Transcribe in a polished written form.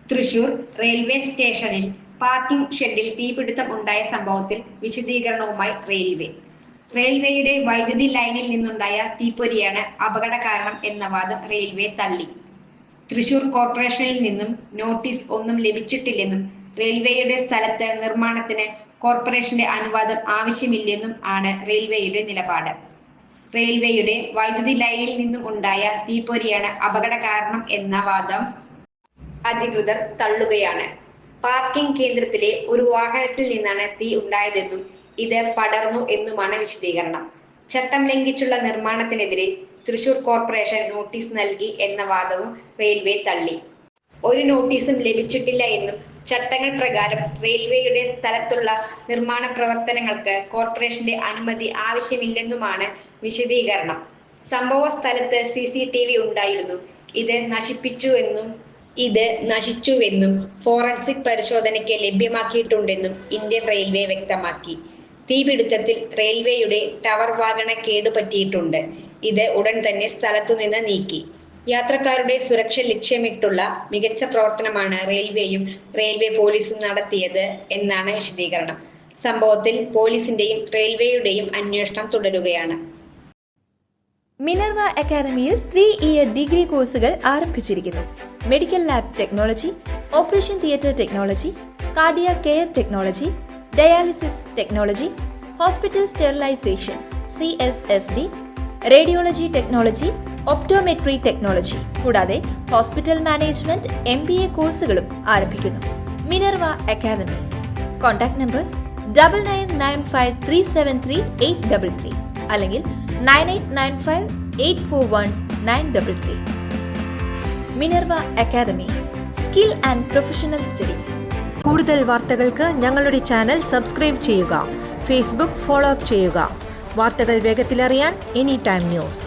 Thrissur railway സ്റ്റേഷനിൽ parking ഷെഡിൽ തീപിടുത്തം ഉണ്ടായ സംഭവത്തിൽ വിശദീകരണവുമായി റെയിൽവേയുടെ വൈദ്യുതി ലൈനിൽ നിന്നുണ്ടായ തീപ്പൊരിയാണ് അപകട കാരണം എന്ന വാദം റെയിൽവേ തള്ളി. തൃശൂർ കോർപ്പറേഷനിൽ നിന്നും നോട്ടീസ് ഒന്നും ലഭിച്ചിട്ടില്ലെന്നും റെയിൽവേയുടെ സ്ഥലത്ത് നിർമ്മാണത്തിന് കോർപ്പറേഷന്റെ അനുവാദം ആവശ്യമില്ലെന്നും ആണ് റെയിൽവേയുടെ നിലപാട്. റെയിൽവേയുടെ വൈദ്യുതി ലൈനിൽ നിന്നും ഉണ്ടായ തീപ്പൊരിയാണ് അപകട കാരണം എന്ന വാദം അധികൃതർ തള്ളുകയാണ്. പാർക്കിംഗ് കേന്ദ്രത്തിലെ ഒരു വാഹനത്തിൽ നിന്നാണ് തീ ഉണ്ടായതെന്നും ഇത് പടർന്നു എന്നുമാണ് വിശദീകരണം. ചട്ടം ലംഘിച്ചുള്ള നിർമ്മാണത്തിനെതിരെ തൃശൂർ കോർപ്പറേഷൻ നോട്ടീസ് നൽകി എന്ന വാദവും റെയിൽവേ തള്ളി. ഒരു നോട്ടീസും ലഭിച്ചിട്ടില്ല എന്നും ചട്ടങ്ങൾ പ്രകാരം റെയിൽവേയുടെ സ്ഥലത്തുള്ള നിർമ്മാണ പ്രവർത്തനങ്ങൾക്ക് കോർപ്പറേഷന്റെ അനുമതി ആവശ്യമില്ലെന്നുമാണ് വിശദീകരണം. സംഭവ സ്ഥലത്ത് CCTV ഉണ്ടായിരുന്നു. ഇത് നശിച്ചുവെന്നും ഫോറൻസിക് പരിശോധനയ്ക്ക് ലഭ്യമാക്കിയിട്ടുണ്ടെന്നും ഇന്ത്യൻ റെയിൽവേ വ്യക്തമാക്കി. തീപിടുത്തത്തിൽ റെയിൽവേയുടെ ടവർ വാഹന കേടുപറ്റിയിട്ടുണ്ട്. ഇത് ഉടൻ തന്നെ സ്ഥലത്തുനിന്ന് നീക്കി. യാത്രക്കാരുടെ സുരക്ഷ ലക്ഷ്യമിട്ടുള്ള മികച്ച പ്രവർത്തനമാണ് റെയിൽവേയും റെയിൽവേ പോലീസും നടത്തിയത് എന്നാണ് വിശദീകരണം. സംഭവത്തിൽ പോലീസിന്റെയും റെയിൽവേയുടെയും അന്വേഷണം തുടരുകയാണ്. മിനർവ അക്കാദമിയിൽ 3-year ഡിഗ്രി കോഴ്സുകൾ ആരംഭിച്ചിരിക്കുന്നു. Medical lab technology, operation theatre technology, cardiac care technology, dialysis technology, hospital sterilisation CSSD, radiology technology, optometry technology കൂടാതെ ഹോസ്പിറ്റൽ മാനേജ്മെന്റ് MBA കോഴ്സുകളും ആരംഭിക്കുന്നു. Minerva academy. കോൺടാക്ട് നമ്പർ 9995373833 അല്ലെങ്കിൽ 9895841933. Minerva academy, skill and professional studies. കൂടുതൽ വാർത്തകൾക്ക് ഞങ്ങളുടെ channel subscribe ചെയ്യുക. Facebook follow up ചെയ്യുക. വാർത്തകൾ വേഗത്തിലറിയാൻ Anytime News.